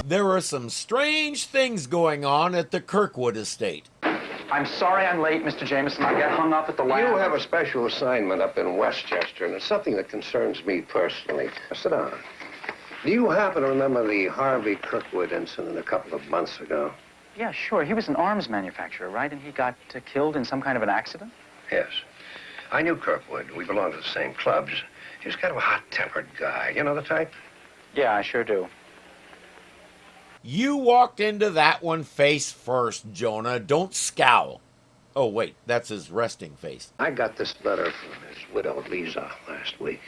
There are some strange things going on at the Kirkwood estate. I'm sorry I'm late, Mr. Jameson. I got hung up at the lab. You have a special assignment up in Westchester, and it's something that concerns me personally. Now, sit down. Do you happen to remember the Harvey Kirkwood incident a couple of months ago? Yeah, sure. He was an arms manufacturer, right? And he got killed in some kind of an accident? Yes. I knew Kirkwood. We belonged to the same clubs. He was kind of a hot-tempered guy. You know the type? Yeah, I sure do. You walked into that one face first, Jonah. Don't scowl. Oh, wait, that's his resting face. I got this letter from his widow, Lisa, last week.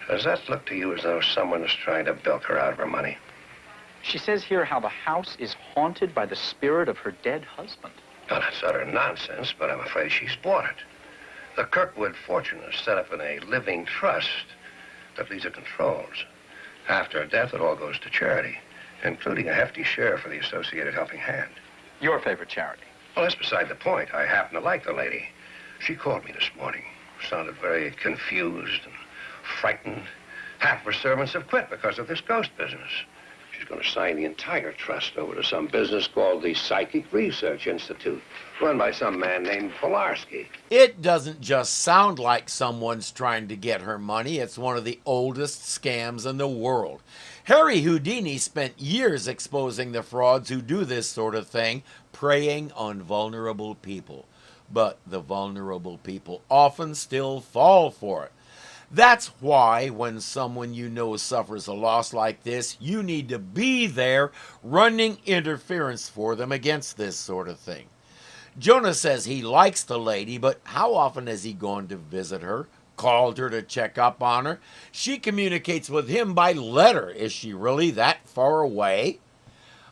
Does that look to you as though someone is trying to bilk her out of her money? She says here how the house is haunted by the spirit of her dead husband. Now, that's utter nonsense, but I'm afraid she's bought it. The Kirkwood fortune is set up in a living trust that Lisa controls. After her death, it all goes to charity, including a hefty share for the Associated Helping Hand. Your favorite charity? Well, that's beside the point. I happen to like the lady. She called me this morning. Sounded very confused and frightened. Half of her servants have quit because of this ghost business. She's going to sign the entire trust over to some business called the Psychic Research Institute, run by some man named Polarski. It doesn't just sound like someone's trying to get her money. It's one of the oldest scams in the world. Harry Houdini spent years exposing the frauds who do this sort of thing, preying on vulnerable people. But the vulnerable people often still fall for it. That's why when someone you know suffers a loss like this, you need to be there running interference for them against this sort of thing. Jonah says he likes the lady, but how often has he gone to visit her, called her to check up on her? She communicates with him by letter. Is she really that far away?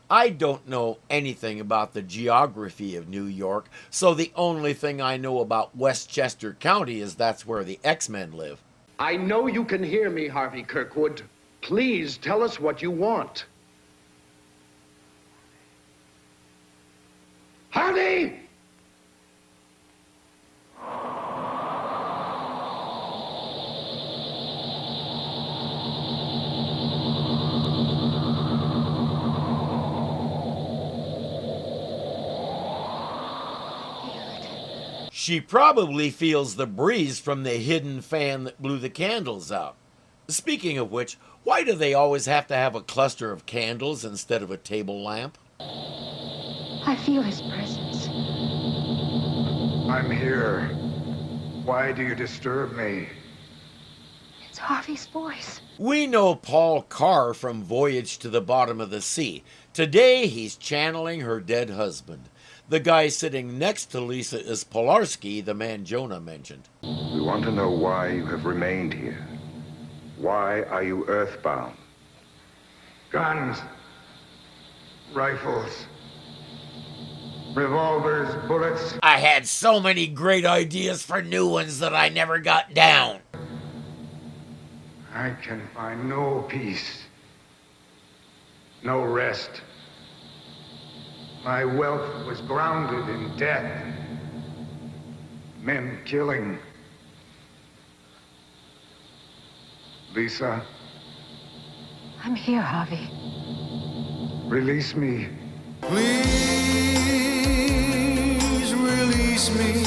I don't know anything about the geography of New York, so the only thing I know about Westchester County is that's where the X-Men live. I know you can hear me, Harvey Kirkwood. Please tell us what you want. Harvey! She probably feels the breeze from the hidden fan that blew the candles out. Speaking of which, why do they always have to have a cluster of candles instead of a table lamp? I feel his presence. I'm here. Why do you disturb me? It's Harvey's voice. We know Paul Carr from Voyage to the Bottom of the Sea. Today he's channeling her dead husband. The guy sitting next to Lisa is Polarski, the man Jonah mentioned. We want to know why you have remained here. Why are you earthbound? Guns, rifles, revolvers, bullets. I had so many great ideas for new ones that I never got down. I can find no peace, no rest. My wealth was grounded in death. Men killing. Lisa, I'm here, Harvey. release me. Please release me.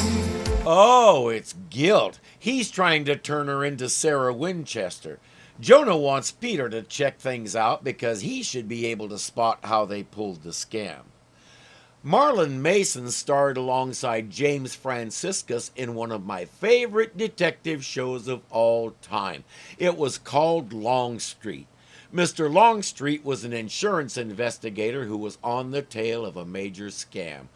Oh, it's guilt. He's trying to turn her into Sarah Winchester. Jonah wants Peter to check things out because he should be able to spot how they pulled the scam. Marlon Mason starred alongside James Franciscus in one of my favorite detective shows of all time. It was called Longstreet. Mr. Longstreet was an insurance investigator who was on the tail of a major scam.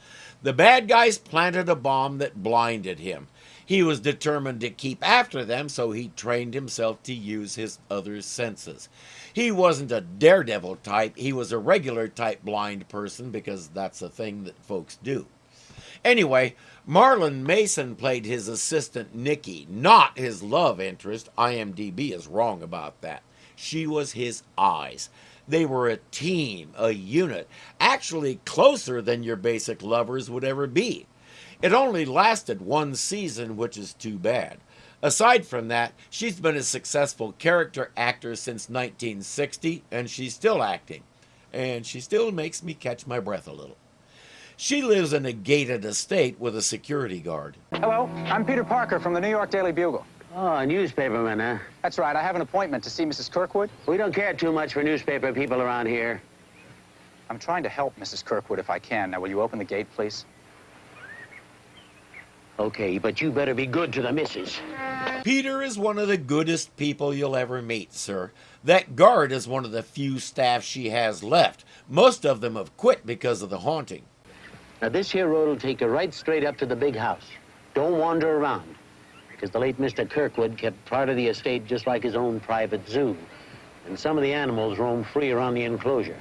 The bad guys planted a bomb that blinded him. He was determined to keep after them, so he trained himself to use his other senses. He wasn't a daredevil type, he was a regular type blind person because that's a thing that folks do. Anyway, Marlon Mason played his assistant Nikki, not his love interest. IMDb is wrong about that. She was his eyes. They were a team, a unit, actually closer than your basic lovers would ever be. It only lasted one season, which is too bad. Aside from that, she's been a successful character actor since 1960, and she's still acting. And she still makes me catch my breath a little. She lives in a gated estate with a security guard. Hello, I'm Peter Parker from the New York Daily Bugle. Oh, a newspaperman, huh? That's right, I have an appointment to see Mrs. Kirkwood. We don't care too much for newspaper people around here. I'm trying to help Mrs. Kirkwood if I can. Now, will you open the gate, please? Okay, but you better be good to the missus. Peter is one of the goodest people you'll ever meet, sir. That guard is one of the few staff she has left. Most of them have quit because of the haunting. Now, this here road will take you right straight up to the big house. Don't wander around, because the late Mr. Kirkwood kept part of the estate just like his own private zoo. And some of the animals roam free around the enclosure.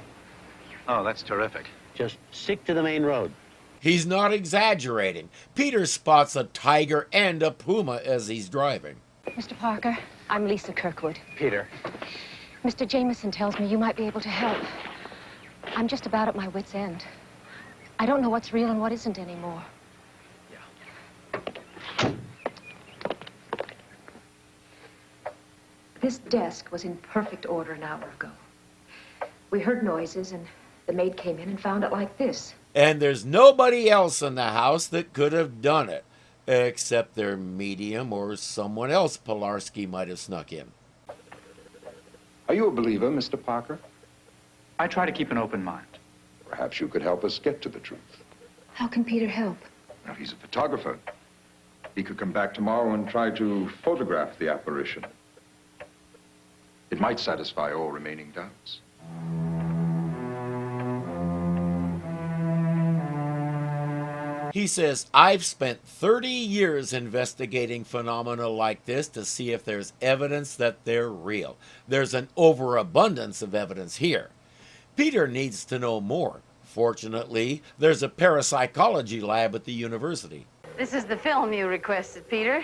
Oh, that's terrific. Just stick to the main road. He's not exaggerating. Peter spots a tiger and a puma as he's driving. Mr. Parker, I'm Lisa Kirkwood. Peter. Mr. Jameson tells me you might be able to help. I'm just about at my wit's end. I don't know what's real and what isn't anymore. This desk was in perfect order an hour ago. We heard noises and the maid came in and found it like this. And there's nobody else in the house that could have done it, except their medium or someone else Polarski might have snuck in. Are you a believer, Mr. Parker? I try to keep an open mind. Perhaps you could help us get to the truth. How can Peter help? Now, he's a photographer. He could come back tomorrow and try to photograph the apparition. It might satisfy all remaining doubts. He says, I've spent 30 years investigating phenomena like this to see if there's evidence that they're real. There's an overabundance of evidence here. Peter needs to know more. Fortunately, there's a parapsychology lab at the university. This is the film you requested, Peter.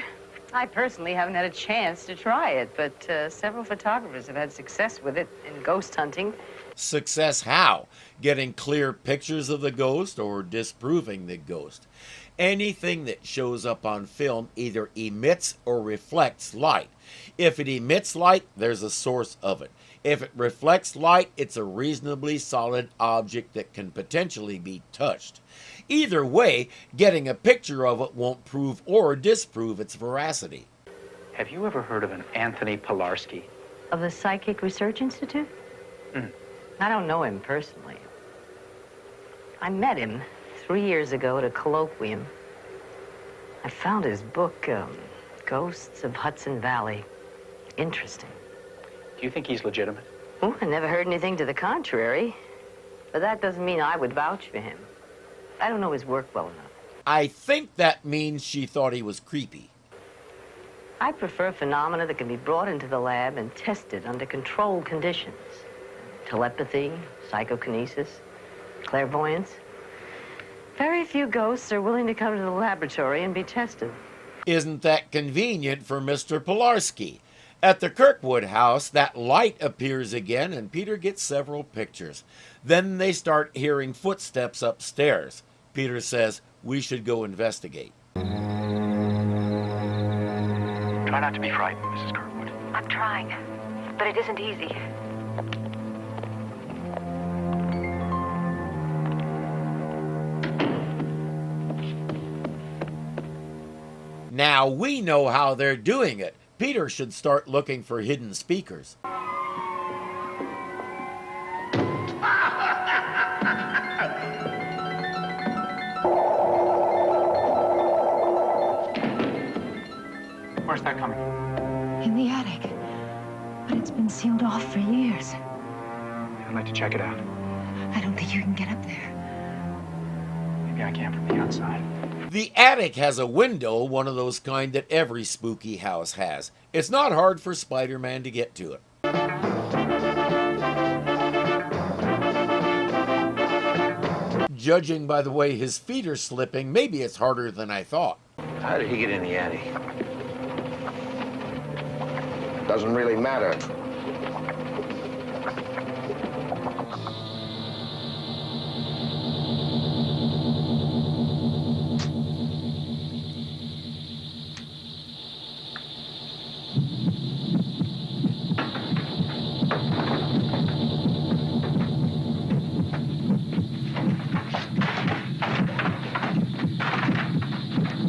I personally haven't had a chance to try it, but several photographers have had success with it in ghost hunting. Success how? Getting clear pictures of the ghost or disproving the ghost? Anything that shows up on film either emits or reflects light. If it emits light, there's a source of it. If it reflects light, it's a reasonably solid object that can potentially be touched. Either way, getting a picture of it won't prove or disprove its veracity. Have you ever heard of an Anthony Polarski? Of the Psychic Research Institute? I don't know him personally. I met him 3 years ago at a colloquium. I found his book, Ghosts of Hudson Valley, interesting. Do you think he's legitimate? Oh, I never heard anything to the contrary. But that doesn't mean I would vouch for him. I don't know his work well enough. I think that means she thought he was creepy. I prefer phenomena that can be brought into the lab and tested under controlled conditions. Telepathy, psychokinesis, clairvoyance. Very few ghosts are willing to come to the laboratory and be tested. Isn't that convenient for Mr. Polarski? At the Kirkwood house, that light appears again and Peter gets several pictures. Then they start hearing footsteps upstairs. Peter says, we should go investigate. Try not to be frightened, Mrs. Kirkwood. I'm trying, but it isn't easy. Now we know how they're doing it. Peter should start looking for hidden speakers. Where's that coming from? In the attic. But it's been sealed off for years. I'd like to check it out. I don't think you can get up there. Maybe I can from the outside. The attic has a window, one of those kind that every spooky house has. It's not hard for Spider-Man to get to it. Judging by the way his feet are slipping, maybe it's harder than I thought. How did he get in the attic? Doesn't really matter.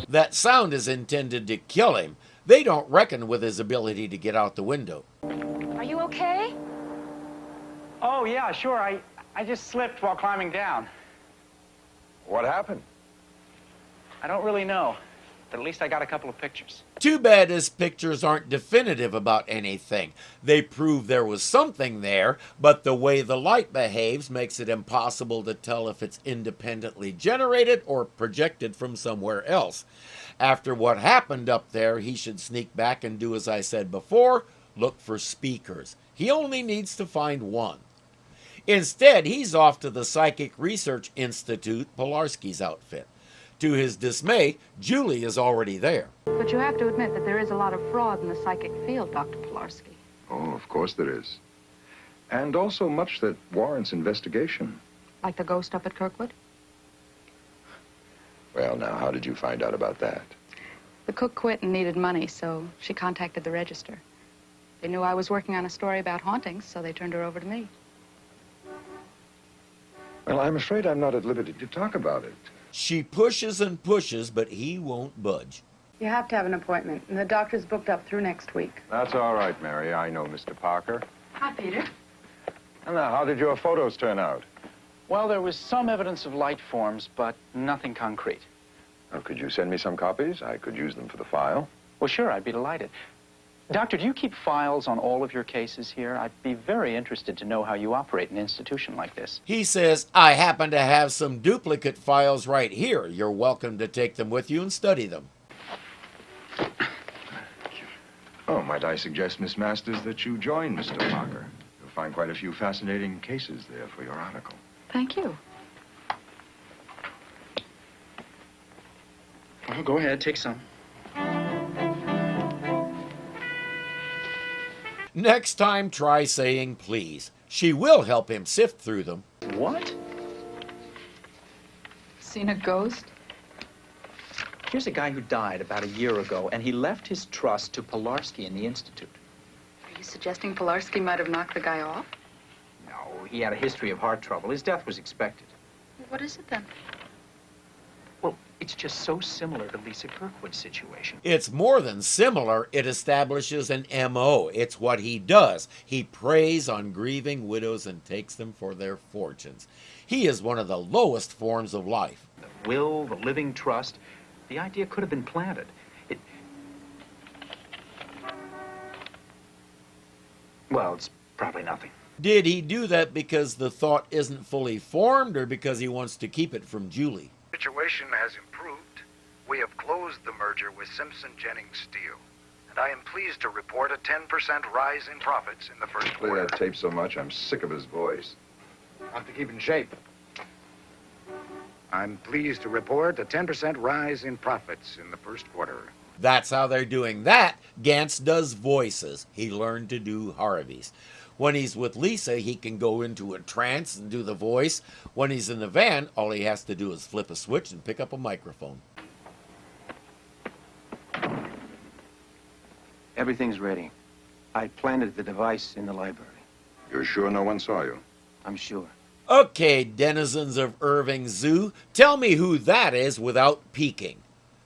That sound is intended to kill him. They don't reckon with his ability to get out the window. Are you okay? Oh, yeah, sure. I just slipped while climbing down. What happened? I don't really know, but at least I got a couple of pictures. Too bad his pictures aren't definitive about anything. They prove there was something there, but the way the light behaves makes it impossible to tell if it's independently generated or projected from somewhere else. After what happened up there, he should sneak back and do as I said before, look for speakers. He only needs to find one. Instead, he's off to the Psychic Research Institute, Polarski's outfit. To his dismay, Julie is already there. But you have to admit that there is a lot of fraud in the psychic field, Dr. Polarski. Oh, of course there is. And also much that warrants investigation. Like the ghost up at Kirkwood? Well, now, how did you find out about that? The cook quit and needed money, so she contacted the Register. They knew I was working on a story about hauntings, so they turned her over to me. Well, I'm afraid I'm not at liberty to talk about it. She pushes and pushes, but he won't budge. You have to have an appointment, and the doctor's booked up through next week. That's all right, Mary. I know Mr. Parker. Hi, Peter. And now, how did your photos turn out? Well, there was some evidence of light forms, but nothing concrete. Well, could you send me some copies? I could use them for the file. Well, sure, I'd be delighted. Doctor, do you keep files on all of your cases here? I'd be very interested to know how you operate an institution like this. He says, I happen to have some duplicate files right here. You're welcome to take them with you and study them. Oh, might I suggest, Miss Masters, that you join Mr. Parker? You'll find quite a few fascinating cases there for your article. Thank you. Well, go ahead, take some. Next time, try saying please. She will help him sift through them. What? Seen a ghost? Here's a guy who died about a year ago, and he left his trust to Polarski in the Institute. Are you suggesting Polarski might have knocked the guy off? No, he had a history of heart trouble. His death was expected. What is it then? Well, it's just so similar to Lisa Kirkwood's situation. It's more than similar. It establishes an M.O. It's what he does. He preys on grieving widows and takes them for their fortunes. He is one of the lowest forms of life. The will, the living trust, the idea could have been planted. Well, it's probably nothing. Did he do that because the thought isn't fully formed or because he wants to keep it from Julie? The situation has improved. We have closed the merger with Simpson Jennings Steel, and I am pleased to report a 10% rise in profits in the first Play quarter. that tape so much, I'm sick of his voice. Have to keep in shape. I'm pleased to report a 10% rise in profits in the first quarter. That's how they're doing that. Gantz does voices. He learned to do Harvey's. When he's with Lisa, he can go into a trance and do the voice. When he's in the van, all he has to do is flip a switch and pick up a microphone. Everything's ready. I planted the device in the library. You're sure no one saw you? I'm sure. Okay, denizens of Irving Zoo, tell me who that is without peeking.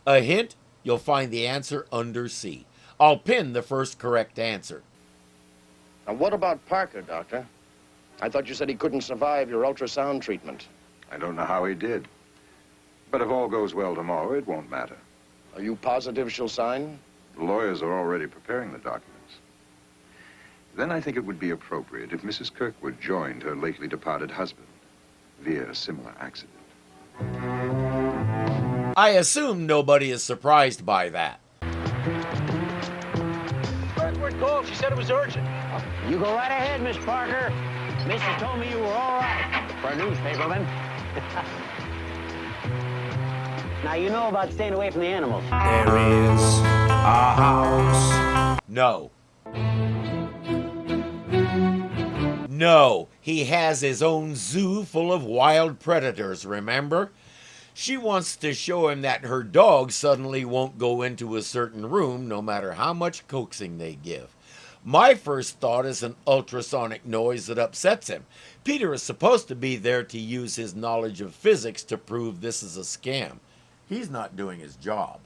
A hint? You'll find the answer under C. I'll pin the first correct answer. Now, what about Parker, Doctor? I thought you said he couldn't survive your ultrasound treatment. I don't know how he did. But if all goes well tomorrow, it won't matter. Are you positive she'll sign? The lawyers are already preparing the documents. Then I think it would be appropriate if Mrs. Kirkwood joined her lately departed husband via a similar accident. I assume nobody is surprised by that. Kirkwood called. She said it was urgent. You go right ahead, Miss Parker. Mrs. told me you were all right for a newspaperman. Now, you know about staying away from the animals. There is a house. No. No, he has his own zoo full of wild predators, remember? She wants to show him that her dog suddenly won't go into a certain room no matter how much coaxing they give. My first thought is an ultrasonic noise that upsets him. Peter is supposed to be there to use his knowledge of physics to prove this is a scam. He's not doing his job.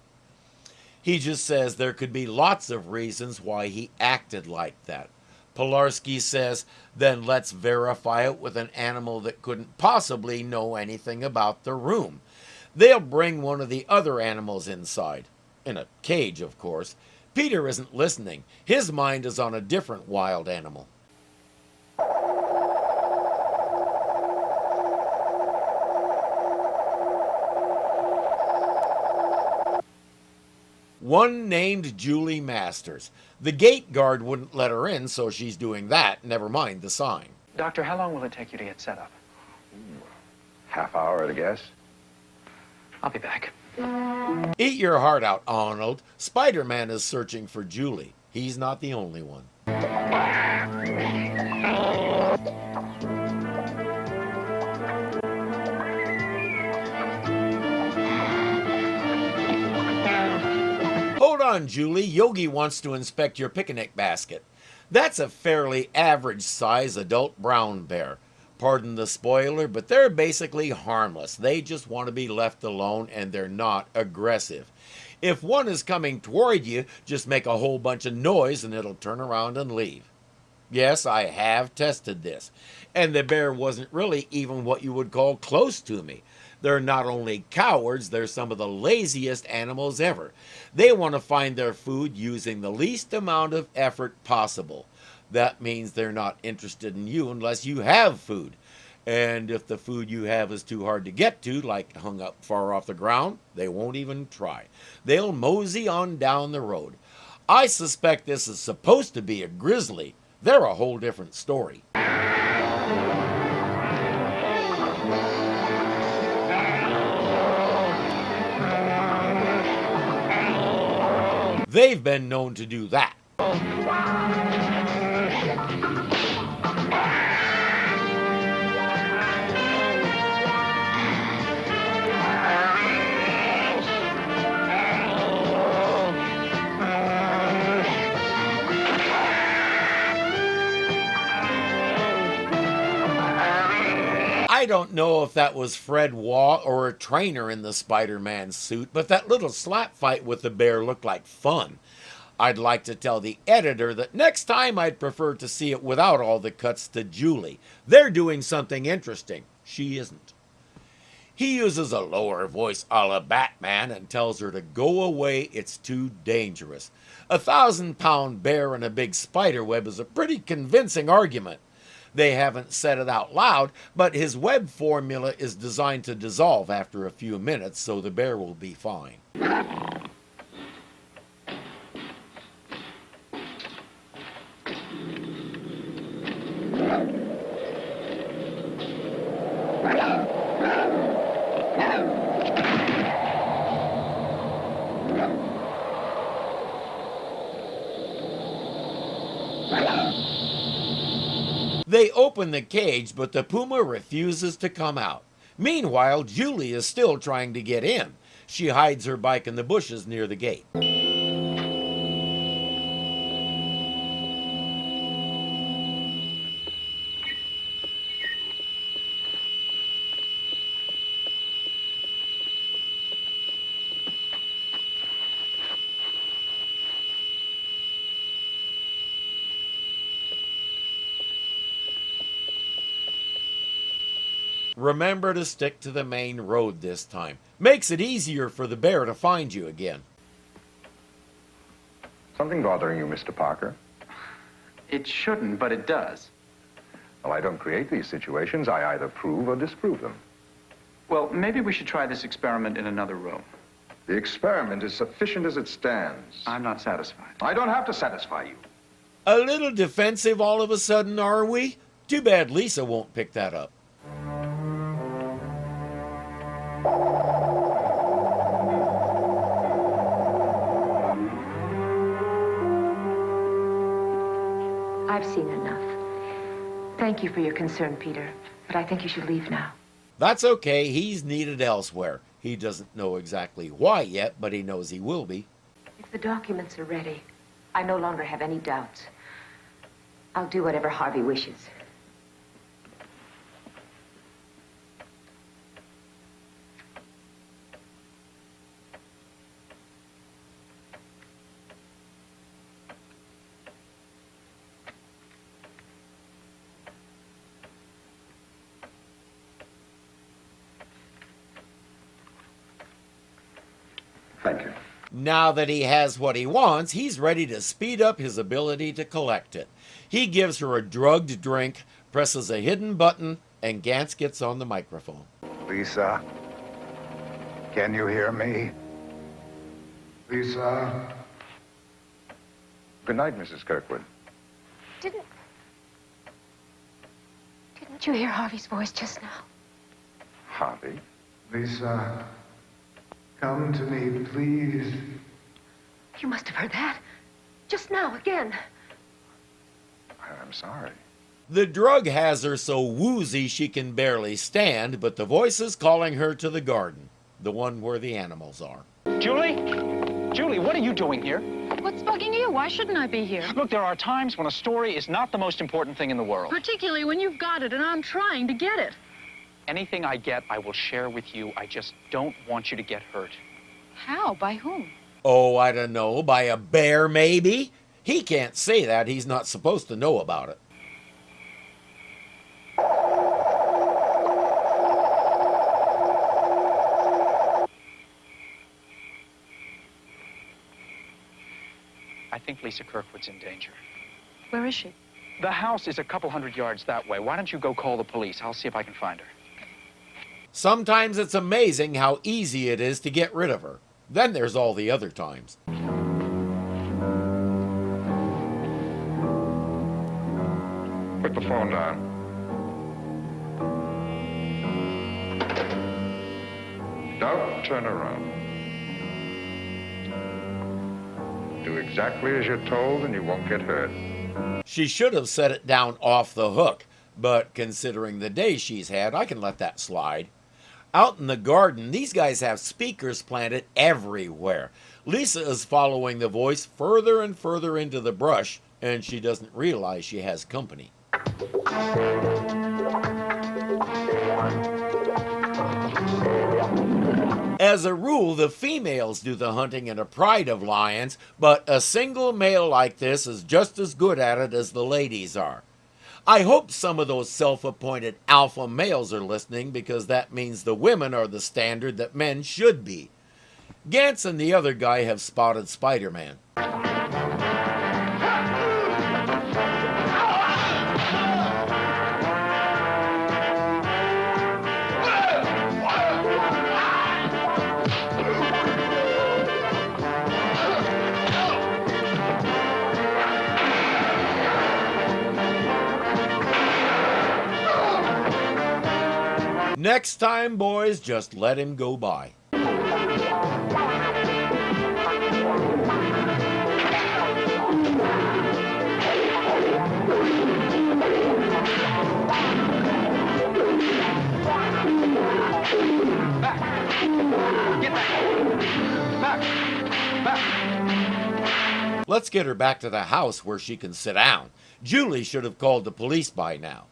He just says there could be lots of reasons why he acted like that. Polarski says, then let's verify it with an animal that couldn't possibly know anything about the room. They'll bring one of the other animals inside. In a cage, of course. Peter isn't listening. His mind is on a different wild animal. One named Julie Masters. The gate guard wouldn't let her in, so she's doing that, never mind the sign. Doctor, how long will it take you to get set up? Half hour, I guess. I'll be back. Eat your heart out, Arnold. Spider-Man is searching for Julie. He's not the only one. Hold on, Julie. Yogi wants to inspect your picnic basket. That's a fairly average-size adult brown bear. Pardon the spoiler, but they're basically harmless. They just want to be left alone, and they're not aggressive. If one is coming toward you, just make a whole bunch of noise and it'll turn around and leave. Yes, I have tested this, and the bear wasn't really even what you would call close to me. They're not only cowards, they're some of the laziest animals ever. They want to find their food using the least amount of effort possible. That means they're not interested in you unless you have food. And if the food you have is too hard to get to, like hung up far off the ground, they won't even try. They'll mosey on down the road. I suspect this is supposed to be a grizzly. They're a whole different story. They've been known to do that. I don't know if that was Fred Waugh or a trainer in the Spider-Man suit, but that little slap fight with the bear looked like fun. I'd like to tell the editor that next time I'd prefer to see it without all the cuts to Julie. They're doing something interesting. She isn't. He uses a lower voice a la Batman and tells her to go away, it's too dangerous. A 1,000-pound bear in a big spider web is a pretty convincing argument. They haven't said it out loud, but his web formula is designed to dissolve after a few minutes, so the bear will be fine. They open the cage, but the puma refuses to come out. Meanwhile, Julie is still trying to get in. She hides her bike in the bushes near the gate. Remember to stick to the main road this time. Makes it easier for the bear to find you again. Something bothering you, Mr. Parker? It shouldn't, but it does. Well, I don't create these situations. I either prove or disprove them. Well, maybe we should try this experiment in another room. The experiment is sufficient as it stands. I'm not satisfied. I don't have to satisfy you. A little defensive all of a sudden, are we? Too bad Lisa won't pick that up. I've seen enough. Thank you for your concern, Peter, but I think you should leave now. That's okay. He's needed elsewhere. He doesn't know exactly why yet, but he knows he will be. If the documents are ready, I no longer have any doubts. I'll do whatever Harvey wishes. Thank you. Now that he has what he wants, he's ready to speed up his ability to collect it. He gives her a drugged drink, presses a hidden button, and Gantz gets on the microphone. Lisa, can you hear me? Lisa? Good night, Mrs. Kirkwood. Didn't you hear Harvey's voice just now? Harvey? Lisa, come to me, please. You must have heard that. Just now, again. I'm sorry. The drug has her so woozy she can barely stand, but the voice is calling her to the garden, the one where the animals are. Julie? Julie, what are you doing here? What's bugging you? Why shouldn't I be here? Look, there are times when a story is not the most important thing in the world. Particularly when you've got it and I'm trying to get it. Anything I get, I will share with you. I just don't want you to get hurt. How? By whom? Oh, I don't know, by a bear maybe? He can't say that. He's not supposed to know about it. I think Lisa Kirkwood's in danger. Where is she? The house is a couple hundred yards that way. Why don't you go call the police? I'll see if I can find her. Sometimes it's amazing how easy it is to get rid of her. Then there's all the other times. Put the phone down. Don't turn around. Do exactly as you're told and you won't get hurt. She should have set it down off the hook, but considering the day she's had, I can let that slide. Out in the garden, these guys have speakers planted everywhere. Lisa is following the voice further and further into the brush, and she doesn't realize she has company. As a rule, the females do the hunting in a pride of lions, but a single male like this is just as good at it as the ladies are. I hope some of those self-appointed alpha males are listening, because that means the women are the standard that men should be. Gantz and the other guy have spotted Spider-Man. Next time, boys, just let him go by. Let's get her back to the house where she can sit down. Julie should have called the police by now.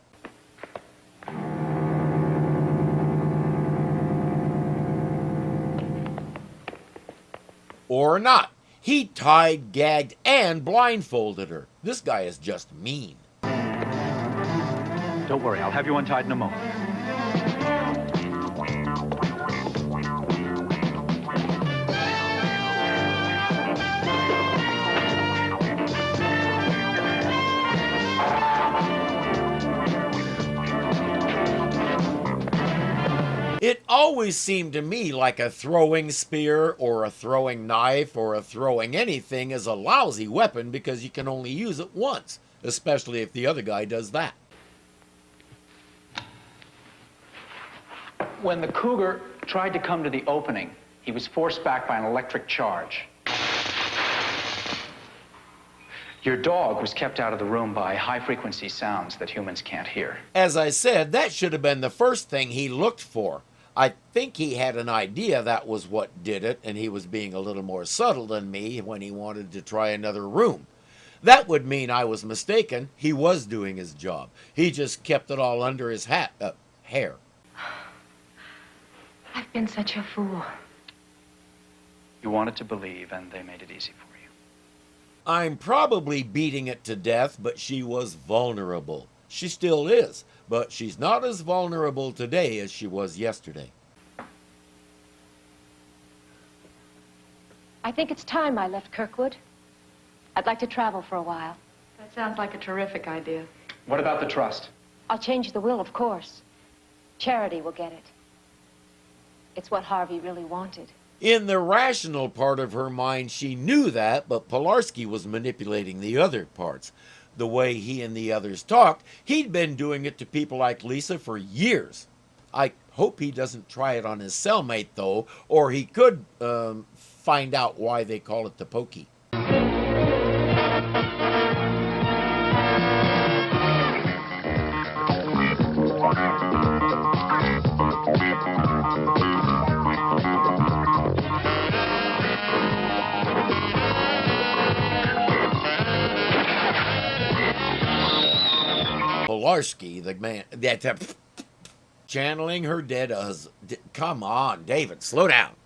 Or not. He tied, gagged, and blindfolded her. This guy is just mean. Don't worry, I'll have you untied in a moment. It always seemed to me like a throwing spear or a throwing knife or a throwing anything is a lousy weapon because you can only use it once, especially if the other guy does that. When the cougar tried to come to the opening, he was forced back by an electric charge. Your dog was kept out of the room by high-frequency sounds that humans can't hear. As I said, that should have been the first thing he looked for. I think he had an idea that was what did it, and he was being a little more subtle than me when he wanted to try another room. That would mean I was mistaken. He was doing his job. He just kept it all under his hair. I've been such a fool. You wanted to believe, and they made it easy for you. I'm probably beating it to death, but she was vulnerable. She still is, but she's not as vulnerable today as she was yesterday. I think it's time I left Kirkwood. I'd like to travel for a while. That sounds like a terrific idea. What about the trust? I'll change the will, of course. Charity will get it. It's what Harvey really wanted. In the rational part of her mind, she knew that, but Polarski was manipulating the other parts. The way he and the others talked, he'd been doing it to people like Lisa for years. I hope he doesn't try it on his cellmate, though, or he could find out why they call it the pokey. Polarski, the man, that channeling her dead husband. Come on, David, slow down.